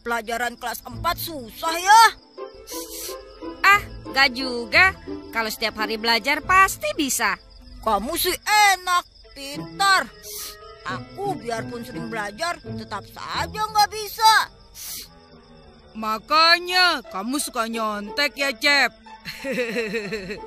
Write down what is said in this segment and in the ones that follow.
Pelajaran kelas 4 susah ya. Ah, gak juga. Kalau setiap hari belajar pasti bisa. Kamu sih enak, pintar. Aku biarpun sering belajar tetap saja nggak bisa. Makanya kamu suka nyontek ya, Cep.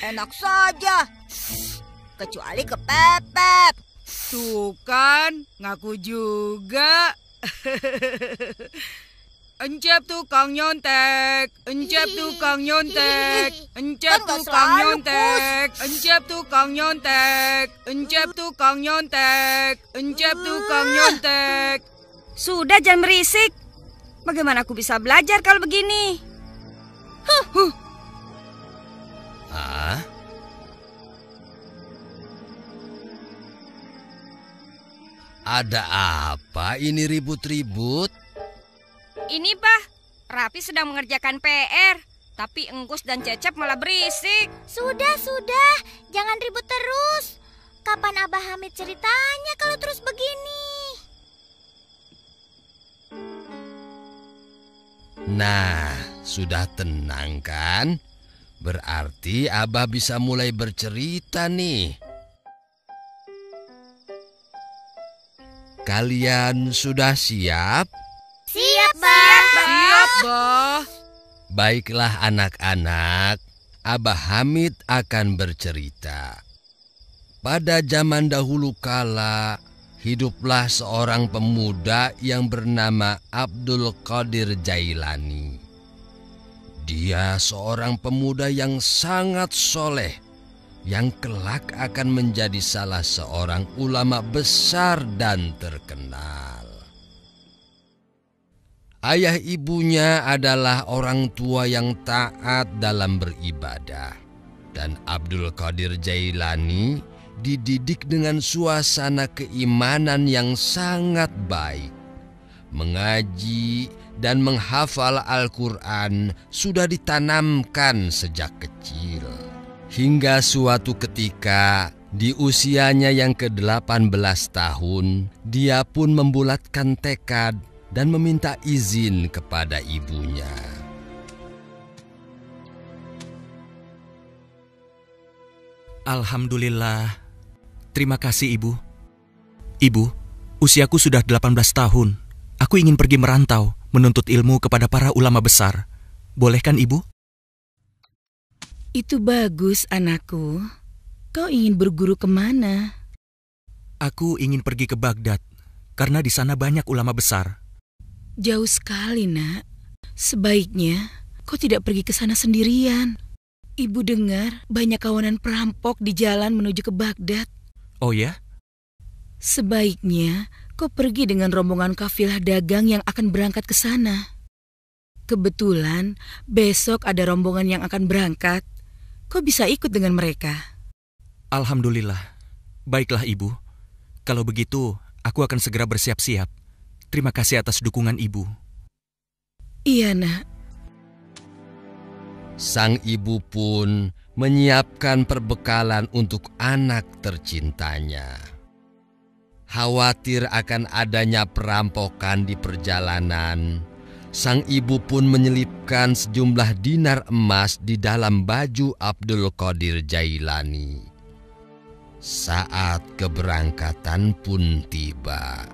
Enak saja. Kecuali kepepet. Tuh kan, ngaku juga. Encep tukang nyontek, Encep tukang nyontek, Encep tukang nyontek, Encep tukang nyontek, Encep tukang nyontek, Encep tukang nyontek. Sudah, jangan berisik. Bagaimana aku bisa belajar kalau begini? Ah? Ada apa ini ribut-ribut? Ini, Bah, Raffi sedang mengerjakan PR, tapi Enggus dan Cecep malah berisik. Sudah, jangan ribut terus. Kapan Abah Hamid ceritanya kalau terus begini? Nah, sudah tenang kan? Berarti Abah bisa mulai bercerita nih. Kalian sudah siap? Siap, Bah. Siap, Bah. Baiklah anak-anak, Abah Hamid akan bercerita. Pada zaman dahulu kala, hiduplah seorang pemuda yang bernama Abdul Qadir Jailani. Dia seorang pemuda yang sangat soleh, yang kelak akan menjadi salah seorang ulama besar dan terkenal. Ayah ibunya adalah orang tua yang taat dalam beribadah, dan Abdul Qadir Jailani dididik dengan suasana keimanan yang sangat baik. Mengaji dan menghafal Al-Quran sudah ditanamkan sejak kecil. Hingga suatu ketika di usianya yang ke-18 tahun, dia pun membulatkan tekad dan meminta izin kepada ibunya. Alhamdulillah. Terima kasih, Ibu. Ibu, usiaku sudah 18 tahun. Aku ingin pergi merantau, menuntut ilmu kepada para ulama besar. Boleh kan, Ibu? Itu bagus, anakku. Kau ingin berguru kemana? Aku ingin pergi ke Baghdad, karena di sana banyak ulama besar. Jauh sekali, nak. Sebaiknya kau tidak pergi ke sana sendirian. Ibu dengar banyak kawanan perampok di jalan menuju ke Baghdad. Oh ya? Sebaiknya kau pergi dengan rombongan kafilah dagang yang akan berangkat ke sana. Kebetulan besok ada rombongan yang akan berangkat. Kau bisa ikut dengan mereka. Alhamdulillah. Baiklah, Ibu. Kalau begitu, aku akan segera bersiap-siap. Terima kasih atas dukungan Ibu. Iya, nak. Sang ibu pun menyiapkan perbekalan untuk anak tercintanya. Khawatir akan adanya perampokan di perjalanan, sang ibu pun menyelipkan sejumlah dinar emas di dalam baju Abdul Qadir Jailani. Saat keberangkatan pun tiba.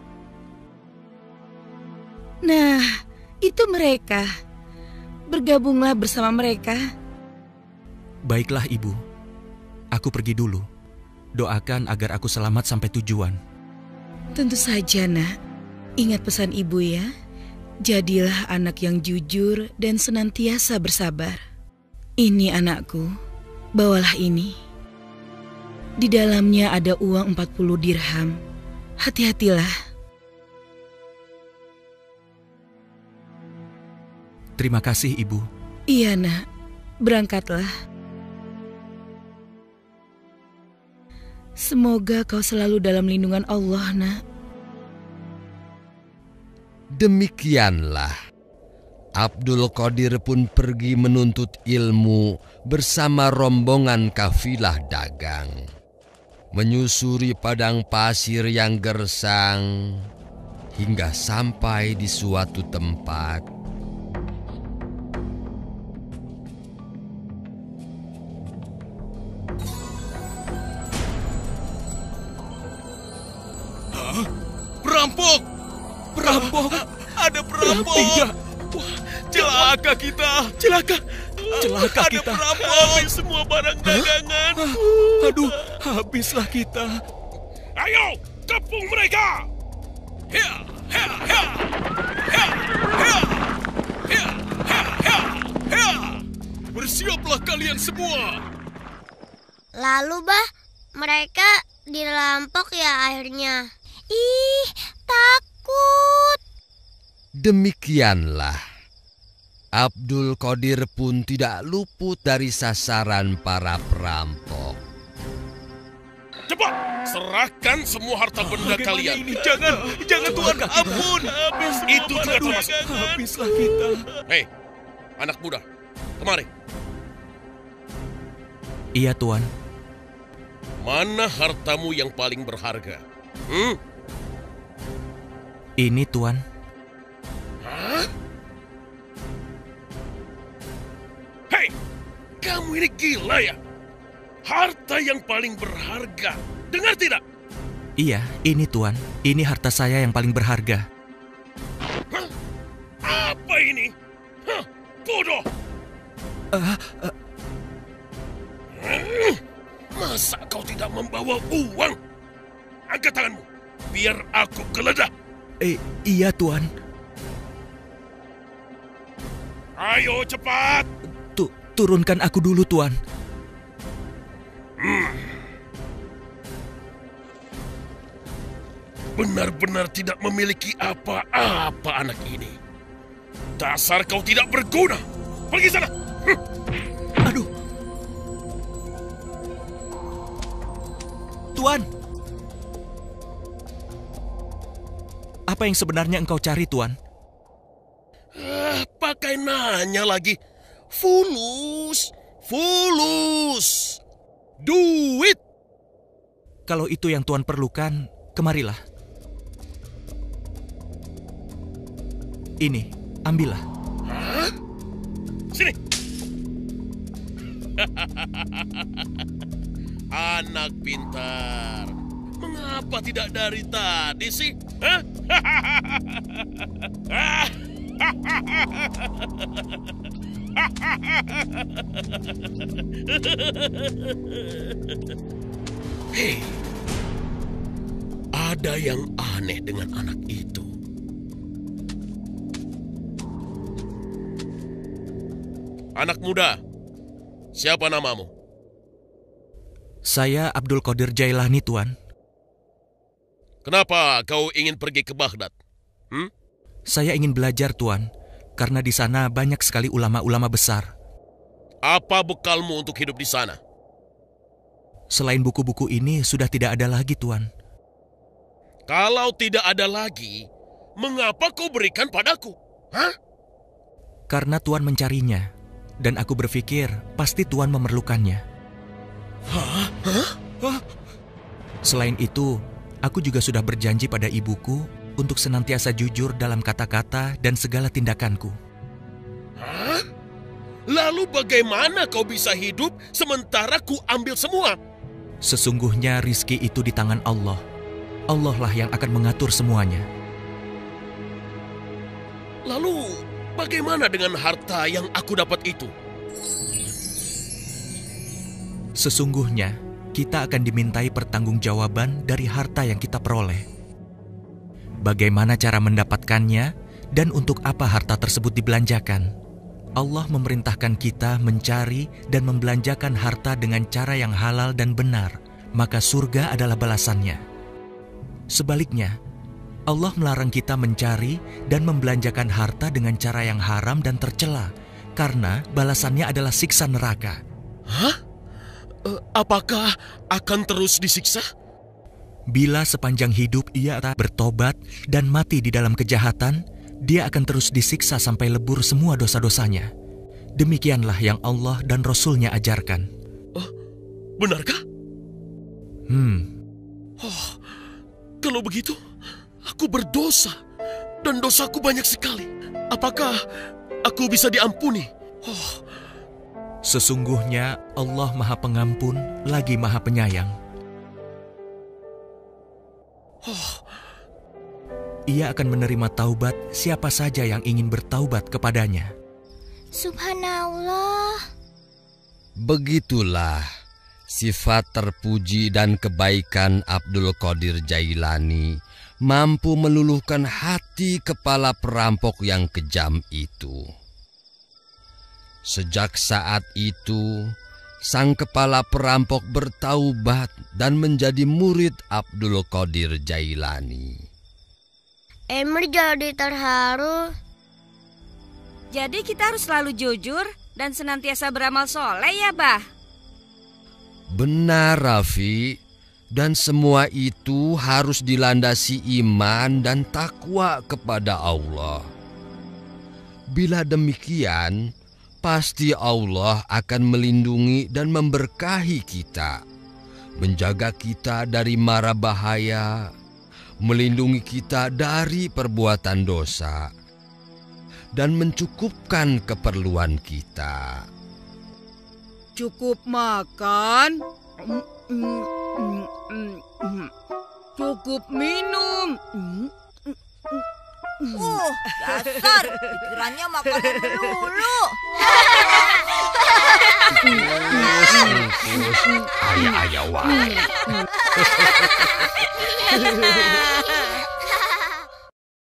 Nah, itu mereka. Bergabunglah bersama mereka. Baiklah, Ibu. Aku pergi dulu. Doakan agar aku selamat sampai tujuan. Tentu saja, nak. Ingat pesan ibu ya. Jadilah anak yang jujur dan senantiasa bersabar. Ini anakku, bawalah ini. Di dalamnya ada uang 40 dirham. Hati-hatilah. Terima kasih, Ibu. Iya, nak. Berangkatlah. Semoga kau selalu dalam lindungan Allah, nak. Demikianlah, Abdul Qadir pun pergi menuntut ilmu bersama rombongan kafilah dagang. Menyusuri padang pasir yang gersang, hingga sampai di suatu tempat. Perampok! Perampok! Ada perampok! Tidak. Wah, celaka kita! Celaka Ada kita. perampok! Habis semua barang dagangan! Aduh, habislah kita. Ayo, kepung mereka! Hea, hea, hea! Hea, hea! Hea, hea, hea! Hea! Bersiaplah kalian semua! Lalu, Bah, mereka dirampok ya akhirnya. Ih, takut. Demikianlah, Abdul Qadir pun tidak luput dari sasaran para perampok. Cepat, serahkan semua harta benda Bagaimana kalian. ini? Jangan Tuhan, Celaka kita. ampun. Itu juga termasuk. Habislah kita. Hei, anak muda, kemari. Iya, Tuan. Mana hartamu yang paling berharga? Ini, Tuan. Hah? Hei, kamu ini gila ya? Harta yang paling berharga. Dengar tidak? Iya, ini, Tuan. Ini harta saya yang paling berharga. Hah? Apa ini? Hah? Bodoh! Masa kau tidak membawa uang? Angkat tanganmu, biar aku geledah. Iya, Tuan. Ayo cepat! Turunkan aku dulu, Tuan. Benar-benar tidak memiliki apa-apa anak ini. Dasar kau tidak berguna. Pergi sana. Aduh. Tuan. Apa yang sebenarnya engkau cari, Tuan? Pakai nanya lagi. Fulus. Fulus. Duit. Kalau itu yang Tuan perlukan, kemarilah. Ini, ambillah. Hah? Sini. Anak pintar. Mengapa tidak dari tadi sih? Hah? Hei, ada yang aneh dengan anak itu. Anak muda, siapa namamu? Saya Abdul Qadir Jailani, Tuan. Kenapa kau ingin pergi ke Baghdad? Saya ingin belajar, Tuan, karena di sana banyak sekali ulama-ulama besar. Apa bekalmu untuk hidup di sana? Selain buku-buku ini, sudah tidak ada lagi, Tuan. Kalau tidak ada lagi, mengapa kau berikan padaku? Hah? Karena Tuan mencarinya, dan aku berpikir pasti Tuan memerlukannya. Hah? Selain itu, aku juga sudah berjanji pada ibuku untuk senantiasa jujur dalam kata-kata dan segala tindakanku. Hah? Lalu bagaimana kau bisa hidup sementara ku ambil semua? Sesungguhnya rizki itu di tangan Allah. Allah lah yang akan mengatur semuanya. Lalu bagaimana dengan harta yang aku dapat itu? Sesungguhnya kita akan dimintai pertanggungjawaban dari harta yang kita peroleh. Bagaimana cara mendapatkannya dan untuk apa harta tersebut dibelanjakan? Allah memerintahkan kita mencari dan membelanjakan harta dengan cara yang halal dan benar, maka surga adalah balasannya. Sebaliknya, Allah melarang kita mencari dan membelanjakan harta dengan cara yang haram dan tercela, karena balasannya adalah siksa neraka. Hah? Apakah akan terus disiksa? Bila sepanjang hidup ia tak bertobat dan mati di dalam kejahatan, dia akan terus disiksa sampai lebur semua dosa-dosanya. Demikianlah yang Allah dan Rasul-Nya ajarkan. Oh, benarkah? Oh, kalau begitu, aku berdosa. dan dosaku banyak sekali. Apakah aku bisa diampuni? Oh, Sesungguhnya Allah Maha Pengampun lagi Maha Penyayang. Ia akan menerima taubat siapa saja yang ingin bertaubat kepadanya. Subhanallah. Begitulah sifat terpuji dan kebaikan Abdul Qadir Jailani mampu meluluhkan hati kepala perampok yang kejam itu. Sejak saat itu, sang kepala perampok bertaubat dan menjadi murid Abdul Qadir Jailani. Emir jadi terharu. Jadi kita harus selalu jujur dan senantiasa beramal soleh ya, Bah? Benar, Raffi. Dan semua itu harus dilandasi iman dan takwa kepada Allah. Bila demikian, pasti Allah akan melindungi dan memberkahi kita, menjaga kita dari mara bahaya, melindungi kita dari perbuatan dosa, dan mencukupkan keperluan kita. Cukup makan, cukup minum. Dasar, pikirannya makanan melulu. Ayah wae.